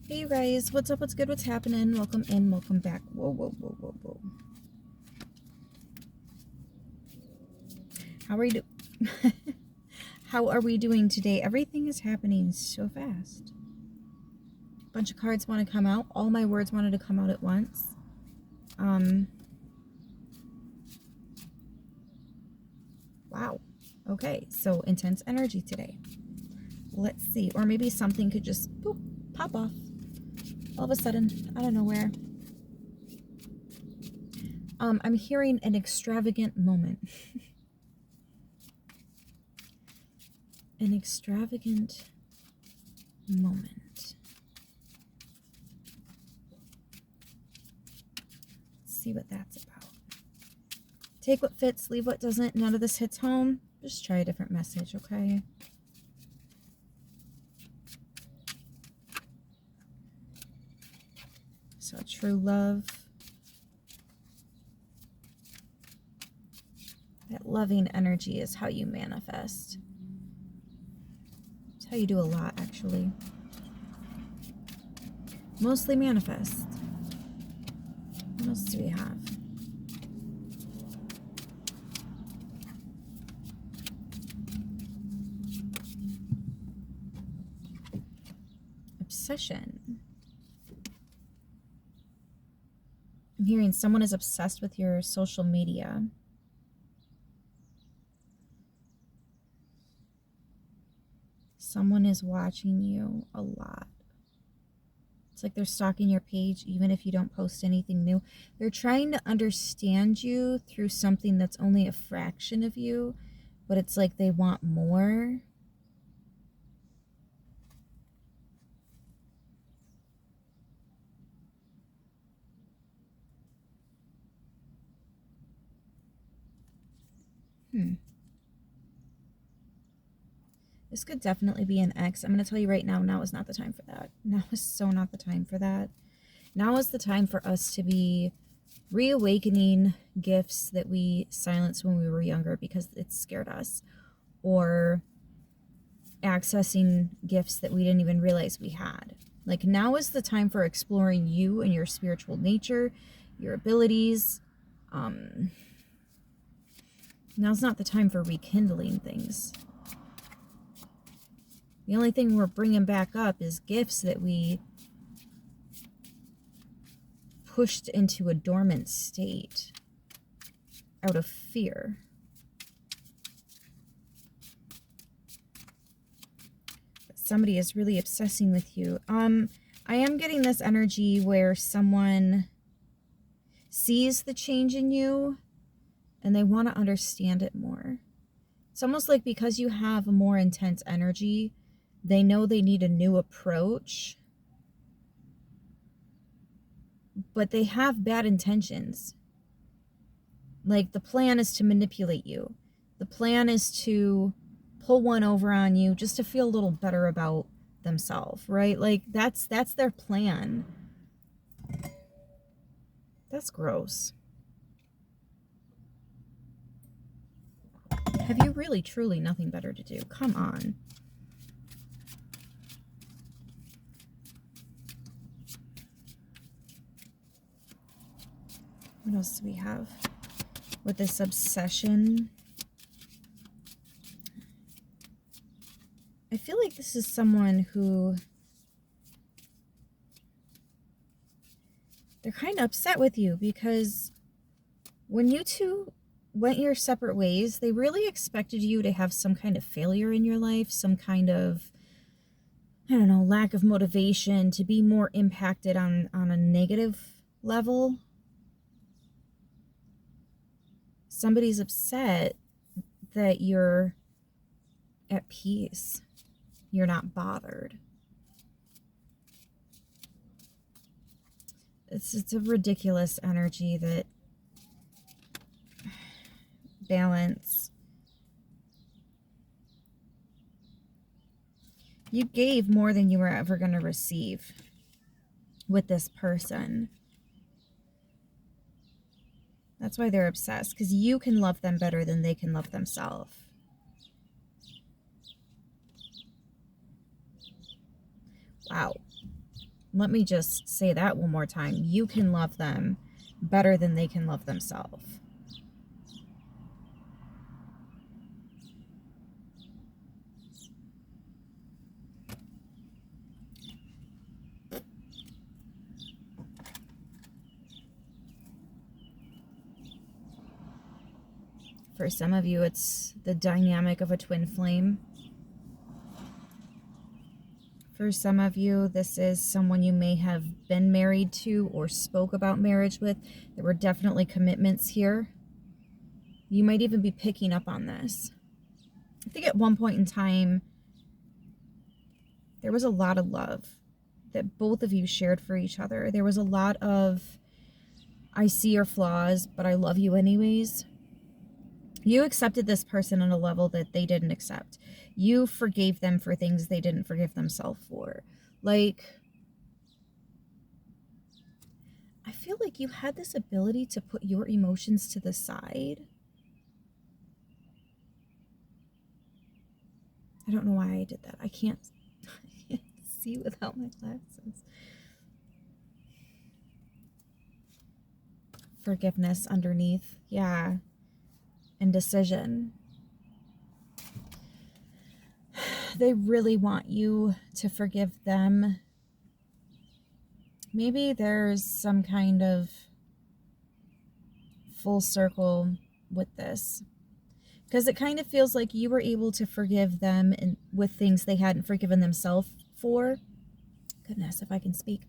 Hey you guys, what's up, what's good, what's happening? Welcome in, welcome back. Whoa, whoa, whoa, whoa, whoa. How are you How are we doing today? Everything is happening so fast. A bunch of cards want to come out. All my words wanted to come out at once. Wow. Okay, so intense energy today. Let's see. Or maybe something could just boop, pop off all of a sudden, out of nowhere. I'm hearing an extravagant moment. An extravagant moment. Let's see what that's about. Take what fits, leave what doesn't. None of this hits home. Just try a different message, okay? So true love. That loving energy is how you manifest. It's how you do a lot, actually. Mostly manifest. What else do we have? Obsession. I'm hearing someone is obsessed with your social media. Someone is watching you a lot. It's like they're stalking your page even if you don't post anything new. They're trying to understand you through something that's only a fraction of you, but it's like they want more. This could definitely be an ex. I'm going to tell you right now, now is not the time for that. Now is so not the time for that. Now is the time for us to be reawakening gifts that we silenced when we were younger because it scared us. Or accessing gifts that we didn't even realize we had. Like, now is the time for exploring you and your spiritual nature, your abilities. Now's not the time for rekindling things. The only thing we're bringing back up is gifts that we pushed into a dormant state out of fear. But somebody is really obsessing with you. I am getting this energy where someone sees the change in you and they want to understand it more. It's almost like because you have a more intense energy, they know they need a new approach, but they have bad intentions. Like, the plan is to manipulate you. The plan is to pull one over on you just to feel a little better about themselves, right? Like, that's their plan. That's gross. Have you really, truly nothing better to do? Come on. What else do we have with this obsession? I feel like this is someone who, they're kind of upset with you because when you two went your separate ways, they really expected you to have some kind of failure in your life, some kind of, I don't know, lack of motivation, to be more impacted on a negative level. Somebody's upset that you're at peace. You're not bothered. It's a ridiculous energy that balance. You gave more than you were ever going to receive with this person. That's why they're obsessed, because you can love them better than they can love themselves. Wow. Let me just say that one more time. You can love them better than they can love themselves. For some of you, it's the dynamic of a twin flame. For some of you, this is someone you may have been married to or spoke about marriage with. There were definitely commitments here. You might even be picking up on this. I think at one point in time, there was a lot of love that both of you shared for each other. There was a lot of, I see your flaws, but I love you anyways. You accepted this person on a level that they didn't accept. You forgave them for things they didn't forgive themselves for. Like, I feel like you had this ability to put your emotions to the side. I don't know why I did that. I can't see without my glasses. Forgiveness underneath. Yeah. And decision. They really want you to forgive them. Maybe there's some kind of full circle with this, because it kind of feels like you were able to forgive them and with things they hadn't forgiven themselves for. Goodness, if I can speak.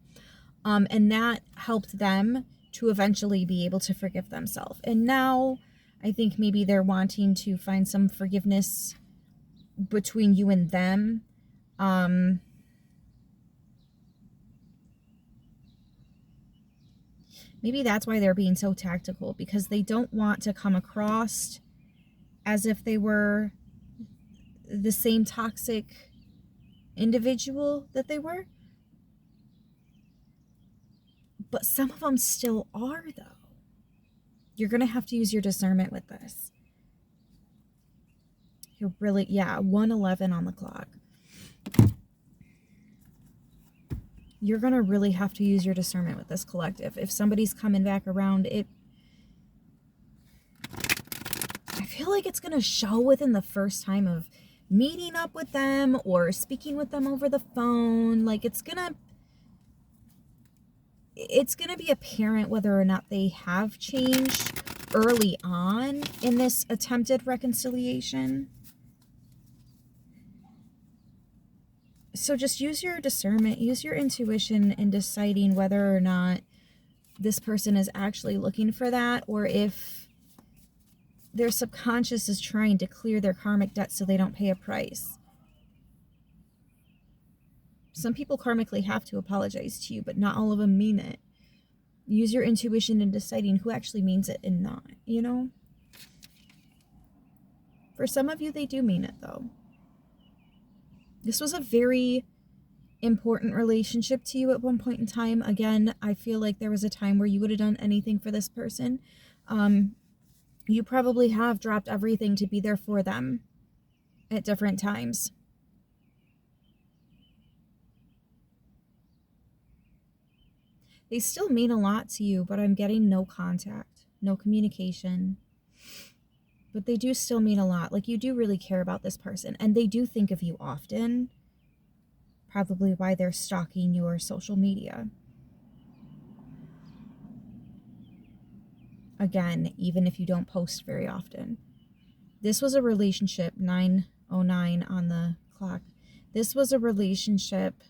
And that helped them to eventually be able to forgive themselves. And now I think maybe they're wanting to find some forgiveness between you and them. Maybe that's why they're being so tactical, because they don't want to come across as if they were the same toxic individual that they were. But some of them still are, though. You're going to have to use your discernment with this. You're really, 1:11 on the clock. You're going to really have to use your discernment with this collective. If somebody's coming back around, I feel like it's going to show within the first time of meeting up with them or speaking with them over the phone. Like, it's going to be apparent whether or not they have changed early on in this attempted reconciliation. So just use your discernment, use your intuition in deciding whether or not this person is actually looking for that, or if their subconscious is trying to clear their karmic debt so they don't pay a price. Some people karmically have to apologize to you, but not all of them mean it. Use your intuition in deciding who actually means it and not, you know? For some of you, they do mean it, though. This was a very important relationship to you at one point in time. Again, I feel like there was a time where you would have done anything for this person. You probably have dropped everything to be there for them at different times. They still mean a lot to you, but I'm getting no contact, no communication. But they do still mean a lot. Like, you do really care about this person, and they do think of you often. Probably why they're stalking your social media. Again, even if you don't post very often. This was a relationship, 9:09 on the clock. This was a relationship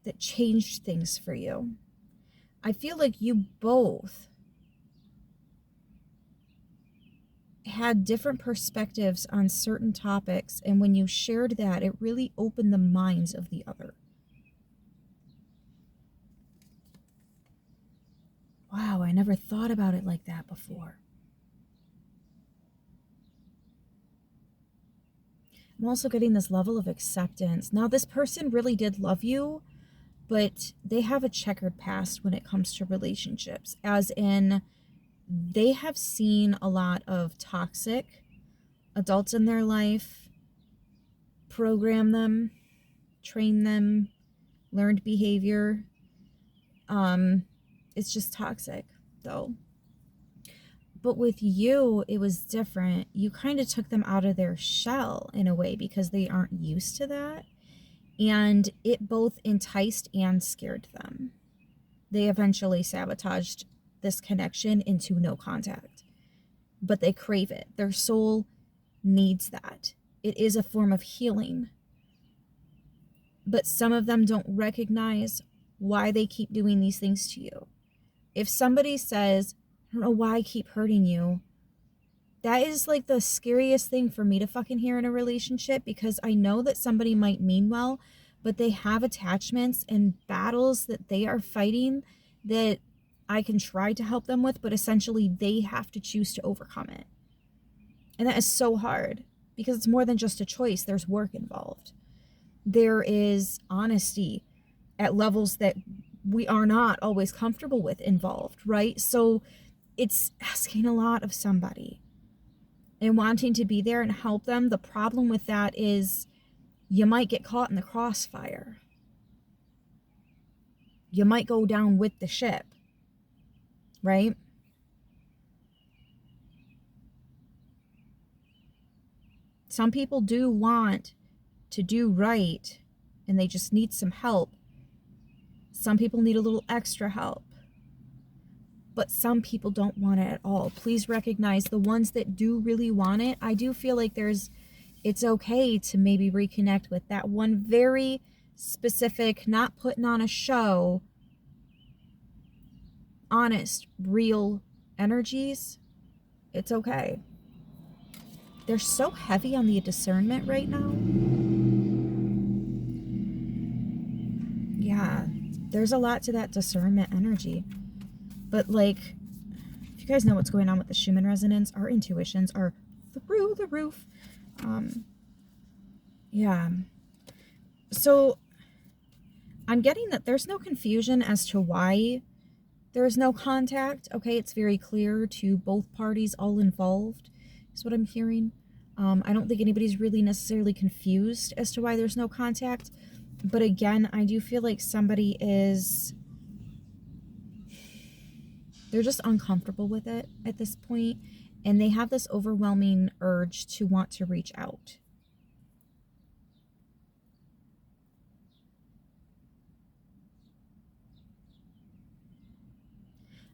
that changed things for you. I feel like you both had different perspectives on certain topics, and when you shared that, it really opened the minds of the other. Wow, I never thought about it like that before. I'm also getting this level of acceptance. Now, this person really did love you, but they have a checkered past when it comes to relationships, as in they have seen a lot of toxic adults in their life program them train them, learned behavior. It's just toxic, though. But with you, it was different. You kind of took them out of their shell in a way because they aren't used to that. And it both enticed and scared them. They eventually sabotaged this connection into no contact. But they crave it. Their soul needs that. It is a form of healing. But some of them don't recognize why they keep doing these things to you. If somebody says, I don't know why I keep hurting you, that is like the scariest thing for me to fucking hear in a relationship, because I know that somebody might mean well, but they have attachments and battles that they are fighting that I can try to help them with, but essentially they have to choose to overcome it. And that is so hard because it's more than just a choice. There's work involved. There is honesty at levels that we are not always comfortable with involved, right? So it's asking a lot of somebody and wanting to be there and help them. The problem with that is you might get caught in the crossfire. You might go down with the ship, right? Some people do want to do right and they just need some help. Some people need a little extra help. But some people don't want it at all. Please recognize the ones that do really want it. I do feel like it's okay to maybe reconnect with that one very specific, not putting on a show, honest, real energies. It's okay. They're so heavy on the discernment right now. Yeah, there's a lot to that discernment energy. But like, if you guys know what's going on with the Schumann resonance, our intuitions are through the roof. Yeah. So I'm getting that there's no confusion as to why there's no contact. Okay, it's very clear to both parties, all involved, is what I'm hearing. I don't think anybody's really necessarily confused as to why there's no contact. But again, I do feel like somebody is... they're just uncomfortable with it at this point, and they have this overwhelming urge to want to reach out.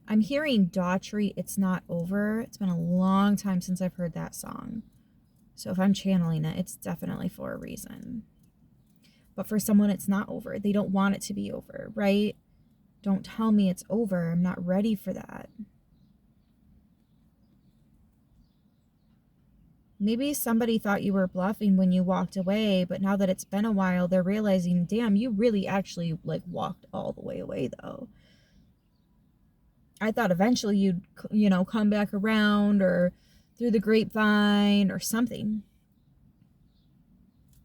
I'm hearing Daughtry, It's Not Over. It's been a long time since I've heard that song. So if I'm channeling it, it's definitely for a reason. But for someone, it's not over. They don't want it to be over, right? Don't tell me it's over. I'm not ready for that. Maybe somebody thought you were bluffing when you walked away, but now that it's been a while, they're realizing, damn, you really actually like walked all the way away though. I thought eventually you'd, come back around or through the grapevine or something.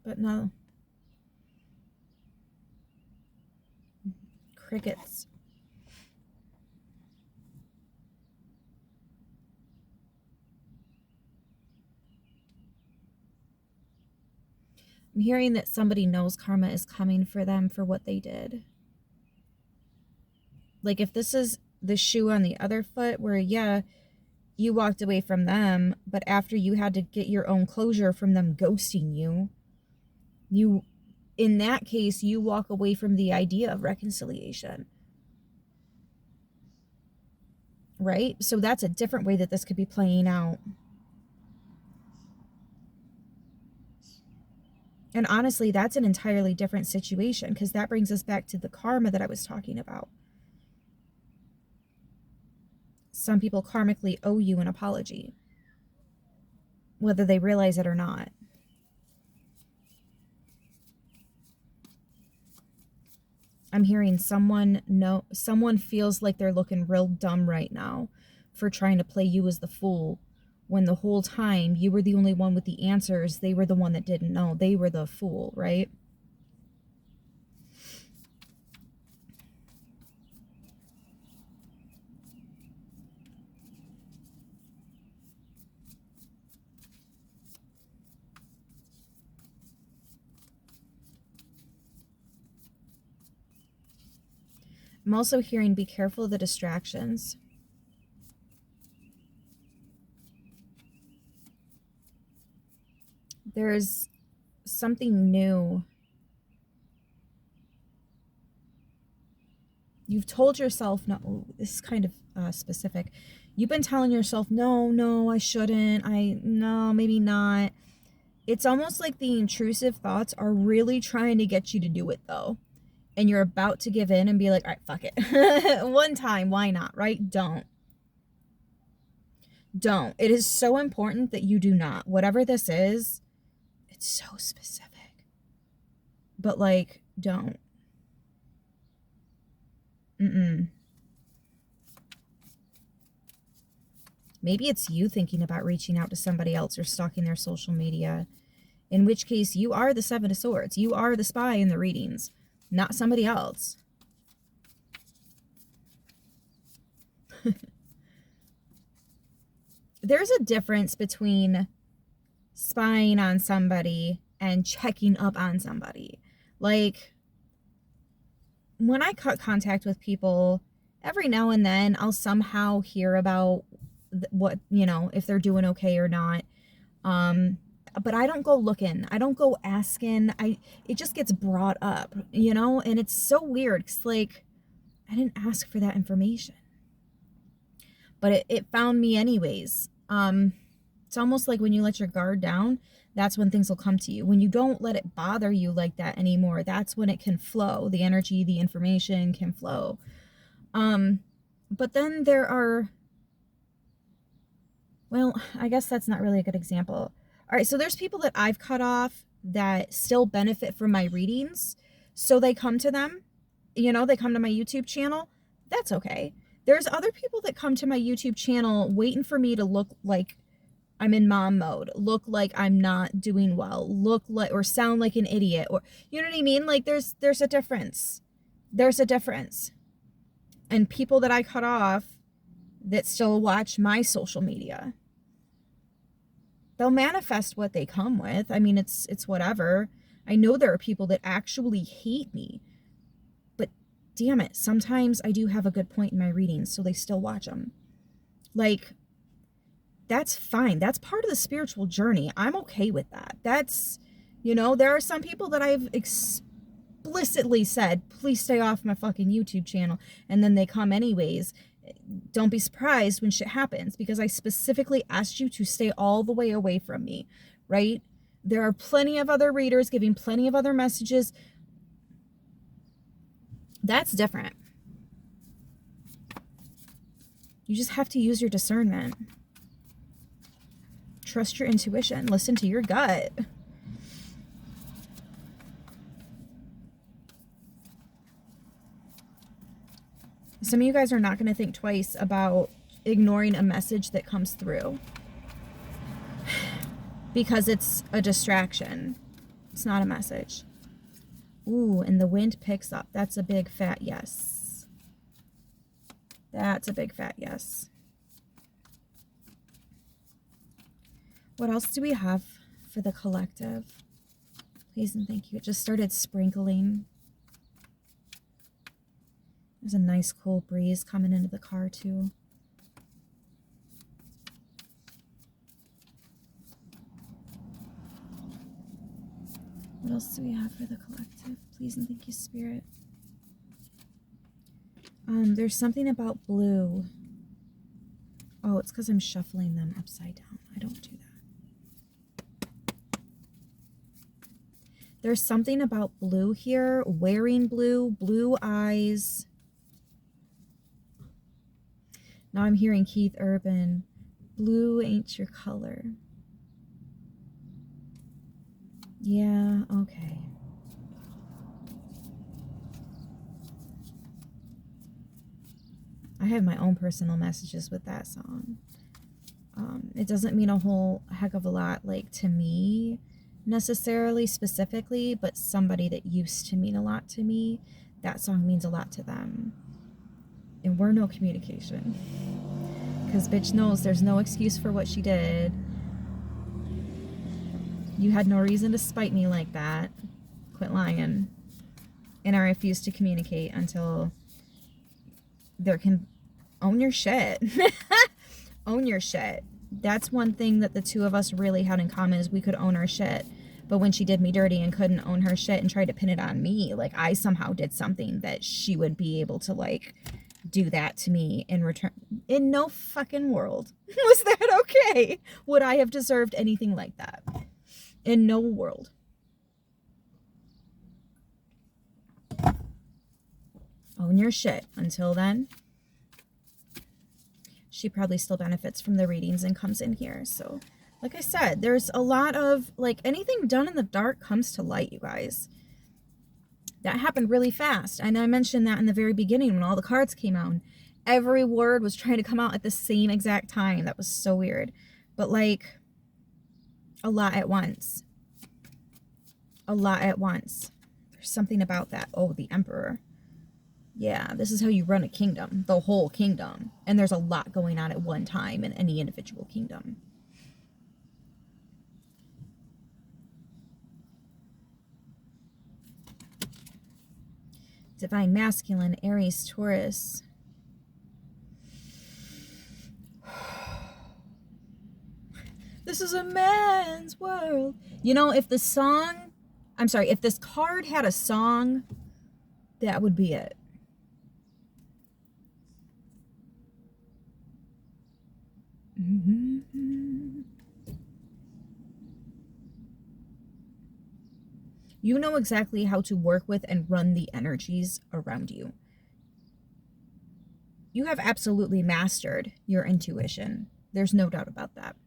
But no. Crickets. I'm hearing that somebody knows karma is coming for them for what they did. Like if this is the shoe on the other foot where, yeah, you walked away from them, but after you had to get your own closure from them ghosting you, in that case, you walk away from the idea of reconciliation. Right? So that's a different way that this could be playing out. And honestly, that's an entirely different situation because that brings us back to the karma that I was talking about. Some people karmically owe you an apology, whether they realize it or not. I'm hearing someone feels like they're looking real dumb right now for trying to play you as the fool when the whole time you were the only one with the answers. They were the one that didn't know. They were the fool, right? I'm also hearing be careful of the distractions. There's something new. You've told yourself, no, this is kind of specific. You've been telling yourself, no, I shouldn't. No, maybe not. It's almost like the intrusive thoughts are really trying to get you to do it though. And you're about to give in and be like, all right, fuck it. One time, why not, right? Don't. It is so important that you do not. Whatever this is, it's so specific. But like, don't. Maybe it's you thinking about reaching out to somebody else or stalking their social media. In which case, you are the Seven of Swords. You are the spy in the readings, not somebody else. There's a difference between spying on somebody and checking up on somebody. Like, when I cut contact with people, every now and then I'll somehow hear about what, if they're doing okay or not. But I don't go looking. I don't go asking. It just gets brought up, and it's so weird because, like, I didn't ask for that information. But it found me anyways. It's almost like when you let your guard down, that's when things will come to you. When you don't let it bother you like that anymore, that's when it can flow. The energy, the information can flow. But then there are, well, I guess that's not really a good example. All right, so there's people that I've cut off that still benefit from my readings. So they come to them, they come to my YouTube channel. That's okay. There's other people that come to my YouTube channel waiting for me to look like I'm in mom mode, look like I'm not doing well, look like or sound like an idiot, or you know what I mean? Like there's a difference. There's a difference. And people that I cut off that still watch my social media, they'll manifest what they come with. I mean, it's whatever. I know there are people that actually hate me, but damn it, sometimes I do have a good point in my readings, so they still watch them. Like, that's fine. That's part of the spiritual journey. I'm okay with that. That's, there are some people that I've explicitly said, please stay off my fucking YouTube channel. And then they come anyways. Don't be surprised when shit happens because I specifically asked you to stay all the way away from me, right? There are plenty of other readers giving plenty of other messages. That's different. You just have to use your discernment. Trust your intuition. Listen to your gut. Some of you guys are not going to think twice about ignoring a message that comes through because it's a distraction. It's not a message. Ooh, and the wind picks up. That's a big fat yes. That's a big fat yes. What else do we have for the collective? Please and thank you. It just started sprinkling. There's a nice cool breeze coming into the car too. What else do we have for the collective? Please and thank you, Spirit. There's something about blue. Oh, it's because I'm shuffling them upside down. I don't do that. There's something about blue here, wearing blue, blue eyes. Now I'm hearing Keith Urban. Blue ain't your color. Yeah, okay. I have my own personal messages with that song. It doesn't mean a whole heck of a lot, like, to me, necessarily, specifically, but somebody that used to mean a lot to me, that song means a lot to them. And we're no communication. Because bitch knows there's no excuse for what she did. You had no reason to spite me like that. Quit lying. And I refused to communicate until there can own your shit. Own your shit. That's one thing that the two of us really had in common, is we could own our shit. But when she did me dirty and couldn't own her shit and tried to pin it on me, like I somehow did something that she would be able to like do that to me in return. In no fucking world was that okay. Would I have deserved anything like that? In no world. Own your shit. Until then, she probably still benefits from the readings and comes in here. So like I said, there's a lot of, like, anything done in the dark comes to light, you guys. That happened really fast. And I mentioned that in the very beginning when all the cards came out. Every word was trying to come out at the same exact time. That was so weird. But, like, a lot at once. A lot at once. There's something about that. Oh, the Emperor. Yeah, this is how you run a kingdom. The whole kingdom. And there's a lot going on at one time in any individual kingdom. Divine Masculine, Aries, Taurus. This is a man's world. You know, if this card had a song, that would be it. You know exactly how to work with and run the energies around you. You have absolutely mastered your intuition. There's no doubt about that.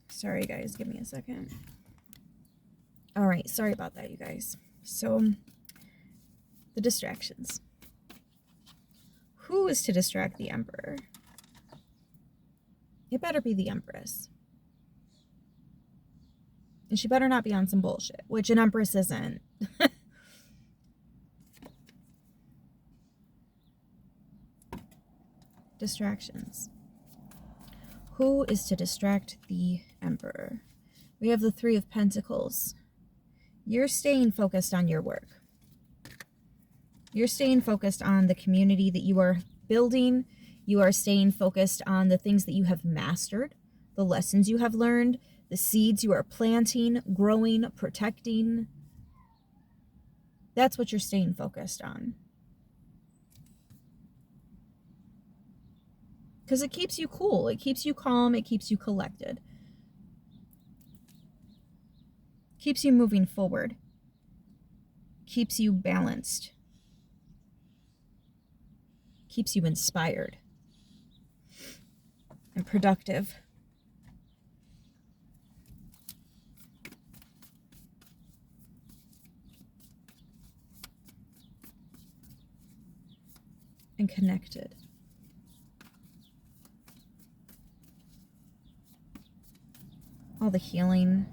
Sorry, guys. Give me a second. All right. Sorry about that, you guys. So, the distractions. Who is to distract the Emperor? It better be the Empress. And she better not be on some bullshit, which an Empress isn't. Distractions. Who is to distract the Emperor? We have the Three of Pentacles. You're staying focused on your work. You're staying focused on the community that you are building. You are staying focused on the things that you have mastered, the lessons you have learned, the seeds you are planting, growing, protecting. That's what you're staying focused on. Because it keeps you cool. It keeps you calm. It keeps you collected. Keeps you moving forward. Keeps you balanced. Keeps you inspired and productive. And connected. All the healing.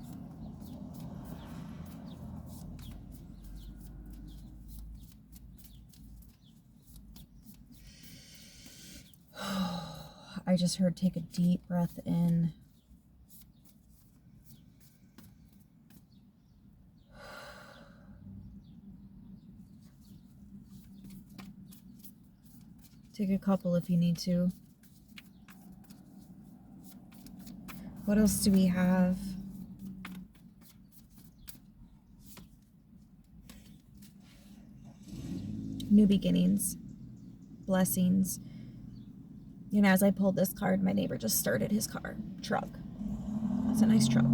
I just heard take a deep breath in. Take a couple if you need to. What else do we have? New beginnings. Blessings. You know, as I pulled this card, my neighbor just started his truck. It's a nice truck.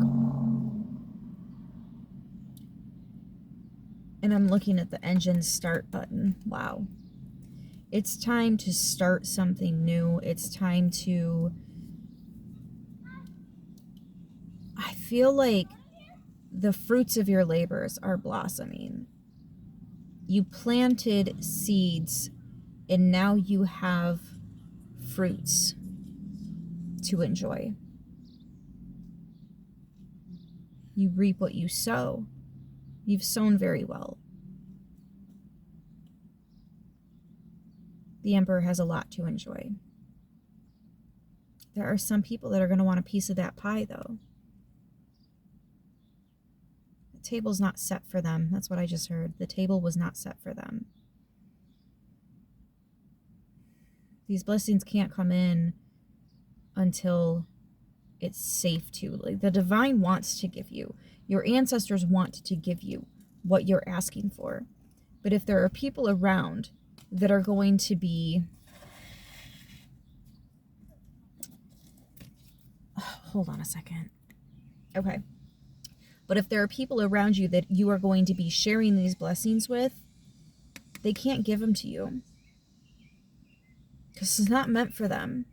And I'm looking at the engine start button. Wow. It's time to start something new. It's time to... I feel like the fruits of your labors are blossoming. You planted seeds, and now you have fruits to enjoy. You reap what you sow. You've sown very well. The Emperor has a lot to enjoy. There are some people that are going to want a piece of that pie, though. The table's not set for them. That's what I just heard. The table was not set for them. These blessings can't come in until it's safe to. Like, the divine wants to give you. Your ancestors want to give you what you're asking for. But if there are people around that are going to be... Oh, hold on a second. Okay. But if there are people around you that you are going to be sharing these blessings with, they can't give them to you. Because it's not meant for them.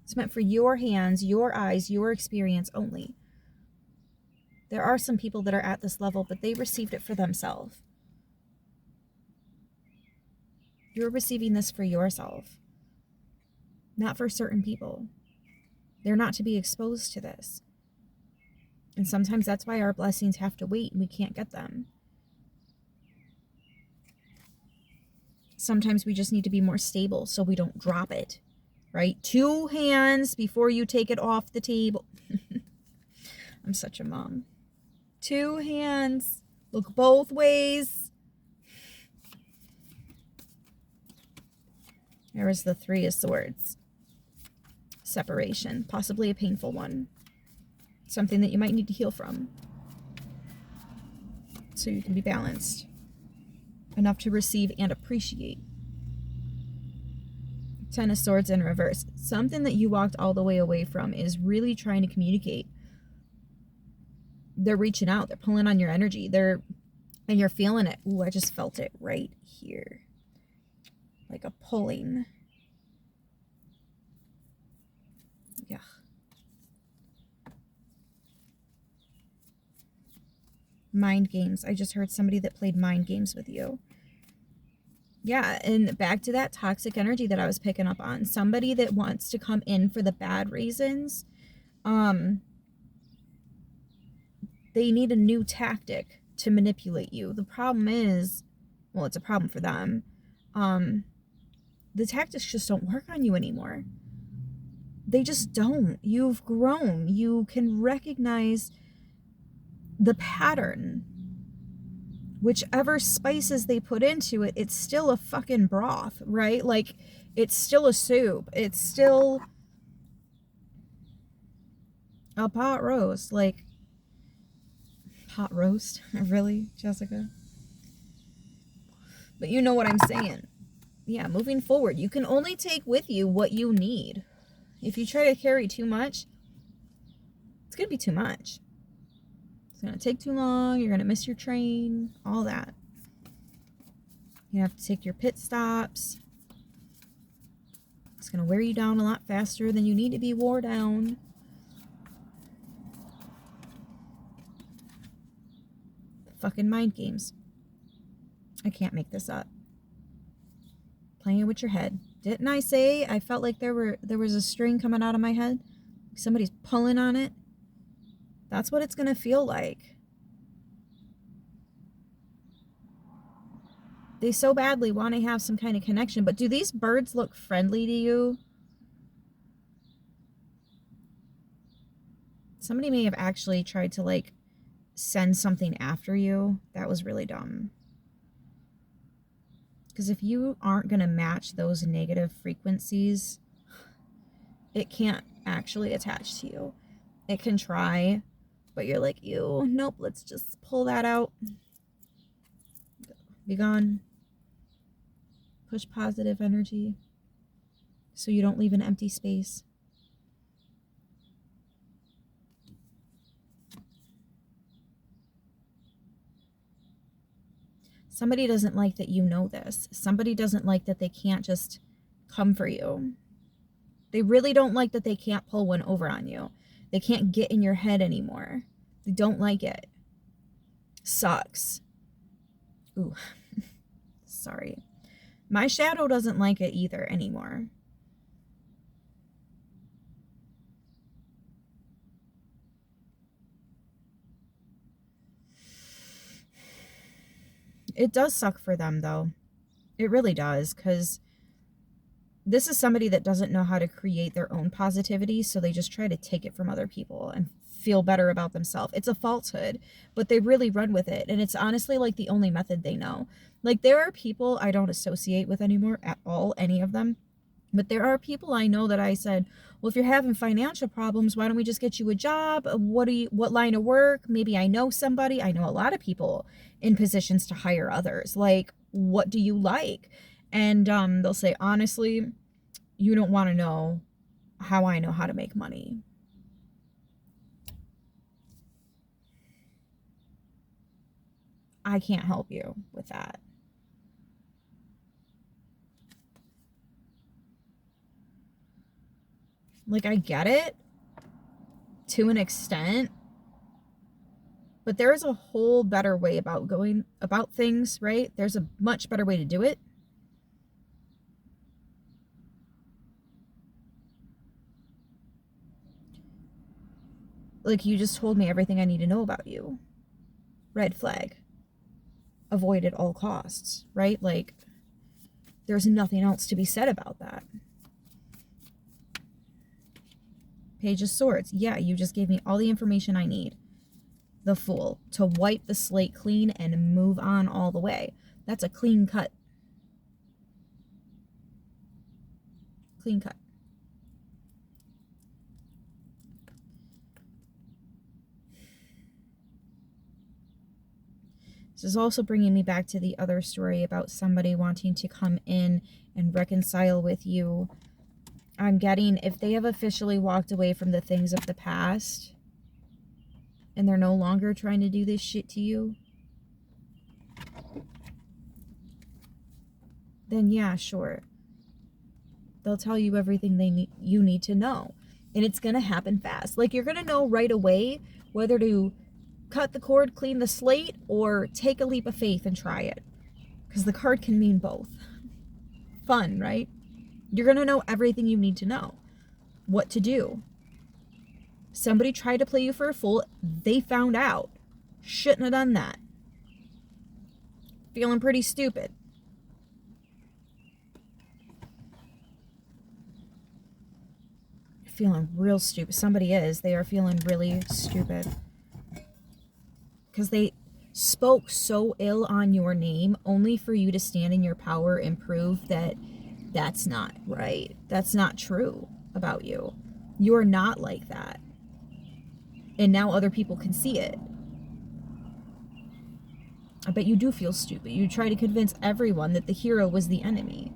It's meant for your hands, your eyes, your experience only. There are some people that are at this level, but they received it for themselves. You're receiving this for yourself, not for certain people. They're not to be exposed to this. And sometimes that's why our blessings have to wait and we can't get them. Sometimes we just need to be more stable so we don't drop it, right? 2 hands before you take it off the table. I'm such a mom. 2 hands. Look both ways. There is the 3 of Swords. Separation, possibly a painful one. Something that you might need to heal from. So you can be balanced. Enough to receive and appreciate. 10 of Swords in reverse. Something that you walked all the way away from is really trying to communicate. They're reaching out. They're pulling on your energy. And you're feeling it. Ooh, I just felt it right here. Like a pulling. Yeah. Mind games. I just heard somebody that played mind games with you. Yeah, and back to that toxic energy that I was picking up on. Somebody that wants to come in for the bad reasons. They need a new tactic to manipulate you. The problem is, well, it's a problem for them. The tactics just don't work on you anymore. They just don't. You've grown. You can recognize the pattern. Whichever spices they put into it, it's still a fucking broth, right? Like, it's still a soup. It's still a pot roast. Like, pot roast? Really, Jessica? But you know what I'm saying. Yeah, moving forward, you can only take with you what you need. If you try to carry too much, it's going to be too much. It's going to take too long. You're going to miss your train. All that. You have to take your pit stops. It's going to wear you down a lot faster than you need to be wore down. Fucking mind games. I can't make this up. Playing with your head. Didn't I say I felt like there was a string coming out of my head? Somebody's pulling on it. That's what it's going to feel like. They so badly want to have some kind of connection. But do these birds look friendly to you? Somebody may have actually tried to, like, send something after you. That was really dumb. Because if you aren't going to match those negative frequencies, it can't actually attach to you. It can try, but you're like, ew, nope, let's just pull that out. Be gone. Push positive energy so you don't leave an empty space. Somebody doesn't like that you know this. Somebody doesn't like that they can't just come for you. They really don't like that they can't pull one over on you. They can't get in your head anymore. They don't like it. Sucks. Ooh. Sorry. My shadow doesn't like it either anymore. It does suck for them, though. It really does, because this is somebody that doesn't know how to create their own positivity, so they just try to take it from other people and feel better about themselves. It's a falsehood, but they really run with it, and it's honestly like the only method they know. Like, there are people I don't associate with anymore at all, any of them, but there are people I know that I said, well, if you're having financial problems, why don't we just get you a job? What line of work? Maybe I know somebody. I know a lot of people in positions to hire others. Like, what do you like? And they'll say, honestly, you don't want to know how I know how to make money. I can't help you with that. Like, I get it to an extent, but there is a whole better way about going about things, right? There's a much better way to do it. Like, you just told me everything I need to know about you. Red flag. Avoid at all costs, right? Like, there's nothing else to be said about that. Page of Swords. Yeah, you just gave me all the information I need. The Fool. To wipe the slate clean and move on all the way. That's a clean cut. Clean cut. This is also bringing me back to the other story about somebody wanting to come in and reconcile with you. I'm getting, if they have officially walked away from the things of the past and they're no longer trying to do this shit to you, then yeah, sure. They'll tell you everything you need to know. And it's going to happen fast. Like, you're going to know right away whether to cut the cord, clean the slate, or take a leap of faith and try it. Because the card can mean both. Fun, right? You're going to know everything you need to know. What to do. Somebody tried to play you for a fool. They found out. Shouldn't have done that. Feeling pretty stupid. Feeling real stupid. Somebody is. They are feeling really stupid. Because they spoke so ill on your name only for you to stand in your power and prove that that's not right. That's not true about you. You're not like that. And now other people can see it. I bet you do feel stupid. You try to convince everyone that the hero was the enemy.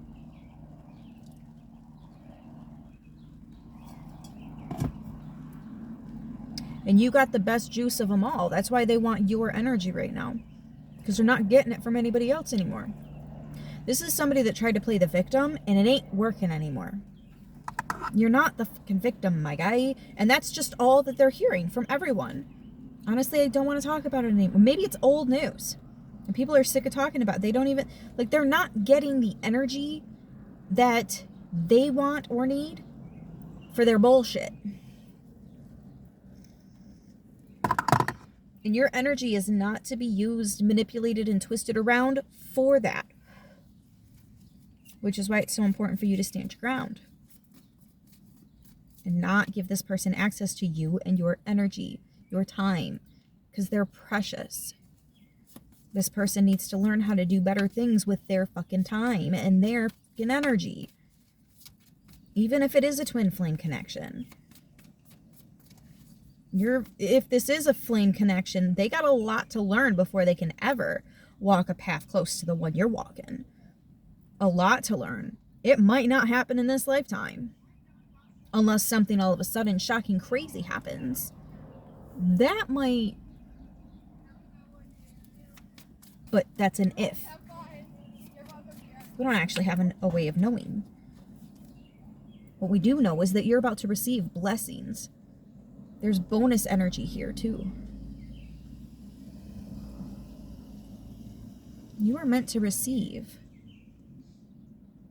And you got the best juice of them all. That's why they want your energy right now. Because they're not getting it from anybody else anymore. This is somebody that tried to play the victim, and it ain't working anymore. You're not the fucking victim, my guy. And that's just all that they're hearing from everyone. Honestly, I don't want to talk about it anymore. Maybe it's old news. And people are sick of talking about it. They don't even, like, they're not getting the energy that they want or need for their bullshit. And your energy is not to be used, manipulated, and twisted around for that. Which is why it's so important for you to stand your ground. And not give this person access to you and your energy, your time. Because they're precious. This person needs to learn how to do better things with their fucking time and their fucking energy. Even if it is a twin flame connection. If this is a flame connection, they got a lot to learn before they can ever walk a path close to the one you're walking. A lot to learn. It might not happen in this lifetime. Unless something all of a sudden shocking crazy happens. That might. But that's an if. We don't actually have a way of knowing. What we do know is that you're about to receive blessings. There's bonus energy here too. You are meant to receive.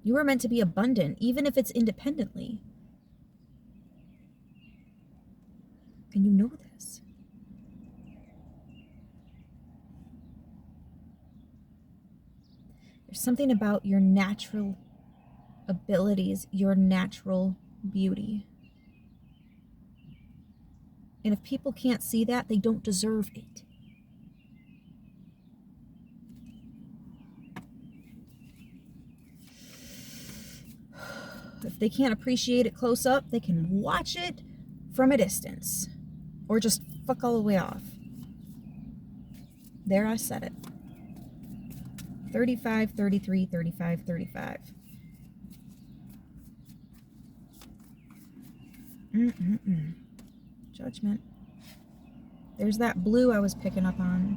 You are meant to be abundant, even if it's independently. And you know this. There's something about your natural abilities, your natural beauty. And if people can't see that, they don't deserve it. If they can't appreciate it close up, they can watch it from a distance. Or just fuck all the way off. There, I said it. 35, 33, 35, 35. Judgment. There's that blue I was picking up on.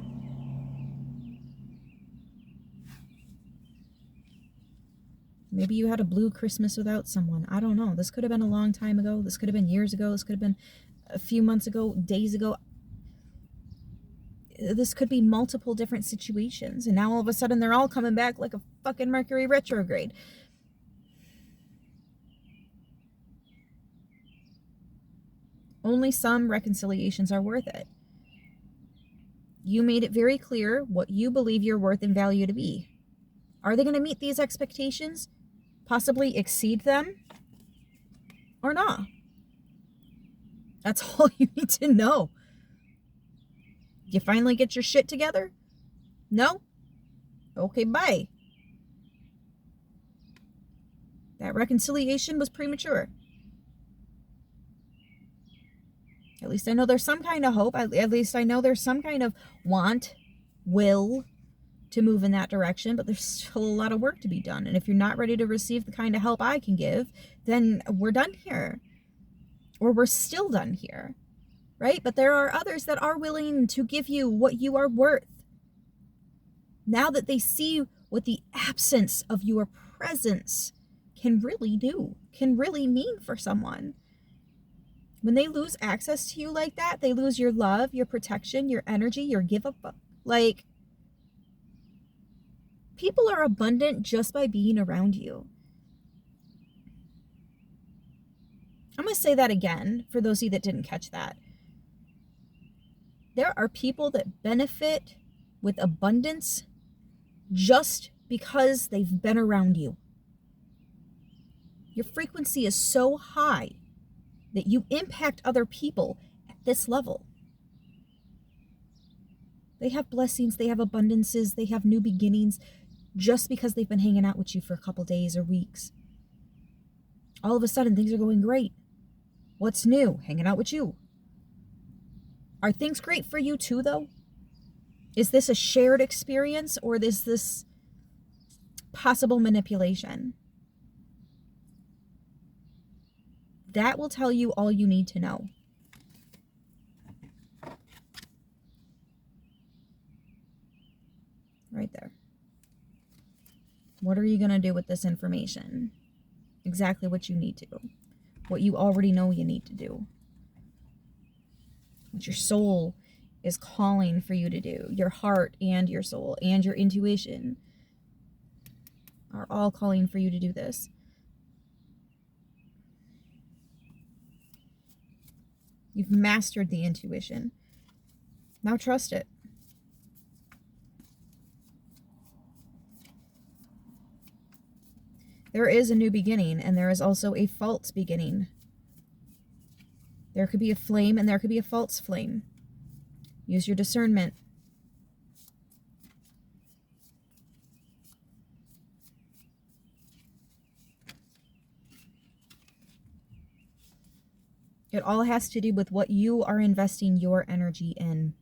Maybe you had a blue Christmas without someone. I don't know. This could have been a long time ago. This could have been years ago. This could have been a few months ago, days ago. This could be multiple different situations. And now all of a sudden they're all coming back like a fucking Mercury retrograde. Only some reconciliations are worth it. You made it very clear what you believe your worth and value to be. Are they going to meet these expectations? Possibly exceed them? Or not? That's all you need to know. You finally get your shit together? No? Okay, bye. That reconciliation was premature. At least I know there's some kind of hope. At least I know there's some kind of want, will to move in that direction, but there's still a lot of work to be done. And if you're not ready to receive the kind of help I can give, then we're done here. Or we're still done here, right? But there are others that are willing to give you what you are worth. Now that they see what the absence of your presence can really do, can really mean for someone. When they lose access to you like that, they lose your love, your protection, your energy, your give up. Like, people are abundant just by being around you. I'm going to say that again for those of you that didn't catch that. There are people that benefit with abundance just because they've been around you. Your frequency is so high that you impact other people at this level. They have blessings, they have abundances, they have new beginnings just because they've been hanging out with you for a couple days or weeks. All of a sudden, things are going great. What's new? Hanging out with you. Are things great for you too, though? Is this a shared experience, or is this possible manipulation? That will tell you all you need to know. Right there. What are you going to do with this information? Exactly what you need to. What you already know you need to do. What your soul is calling for you to do. Your heart and your soul and your intuition are all calling for you to do this. You've mastered the intuition. Now trust it. There is a new beginning, and there is also a false beginning. There could be a flame, and there could be a false flame. Use your discernment. It all has to do with what you are investing your energy in.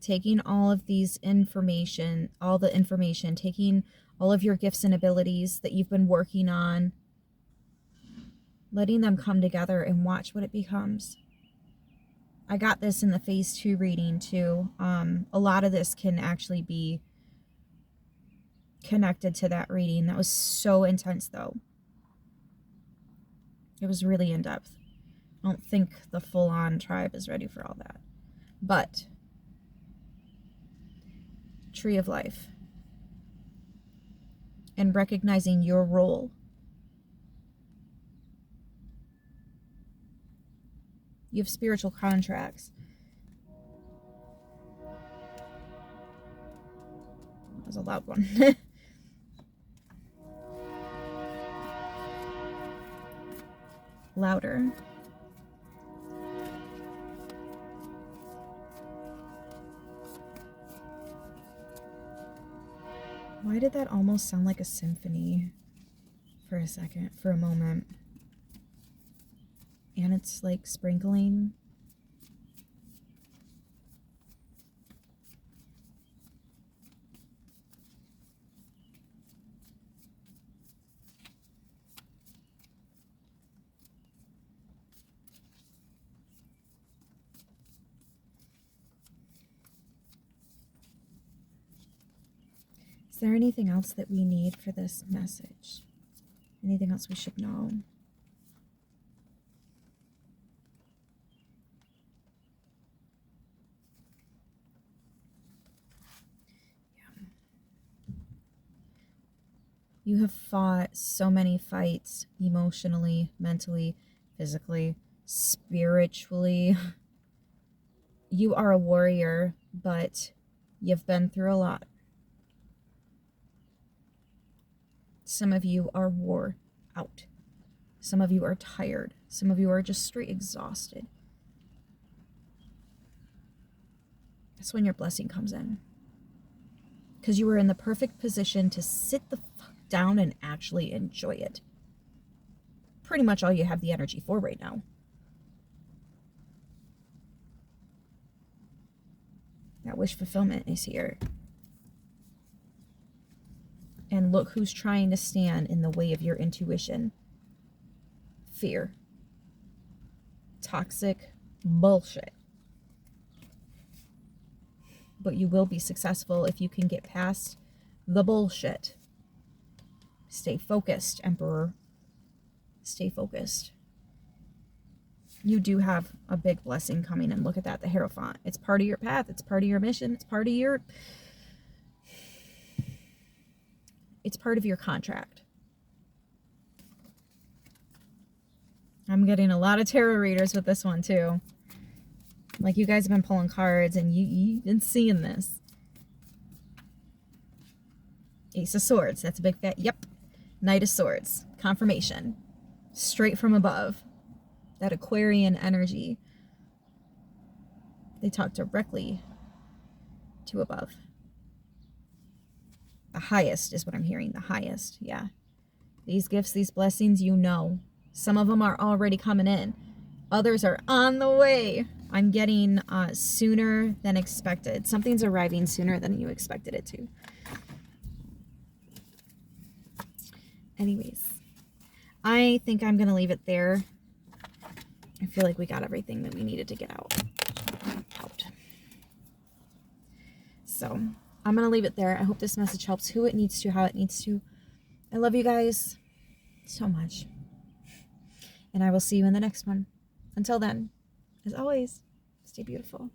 Taking all of these information, taking all of your gifts and abilities that you've been working on, letting them come together and watch what it becomes. I got this in the phase 2 reading too. A lot of this can actually be connected to that reading. That was so intense though. It was really in depth. I don't think the full-on tribe is ready for all that. But Tree of Life and recognizing your role. You have spiritual contracts. was a loud one. Louder. Why did that almost sound like a symphony for a second, for a moment? And it's like sprinkling. Is there anything else that we need for this message? Anything else we should know? Yeah. You have fought so many fights emotionally, mentally, physically, spiritually. You are a warrior, but you've been through a lot. Some of you are wore out. Some of you are tired. Some of you are just straight exhausted. That's when your blessing comes in. Because you were in the perfect position to sit the fuck down and actually enjoy it. Pretty much all you have the energy for right now. That wish fulfillment is here. And look who's trying to stand in the way of your intuition. Fear. Toxic bullshit. But you will be successful if you can get past the bullshit. Stay focused, Emperor. Stay focused. You do have a big blessing coming, and look at that, the Hierophant. It's part of your path. It's part of your mission. It's part of your... It's part of your contract. I'm getting a lot of tarot readers with this one too. Like, you guys have been pulling cards and you've been seeing this. Ace of Swords. That's a big fat... Yep. Knight of Swords. Confirmation. Straight from above. That Aquarian energy. They talk directly to above. The highest is what I'm hearing. The highest. Yeah. These gifts, these blessings, you know. Some of them are already coming in. Others are on the way. I'm getting sooner than expected. Something's arriving sooner than you expected it to. Anyways, I think I'm going to leave it there. I feel like we got everything that we needed to get out. So I'm going to leave it there. I hope this message helps who it needs to, how it needs to. I love you guys so much. And I will see you in the next one. Until then, as always, stay beautiful.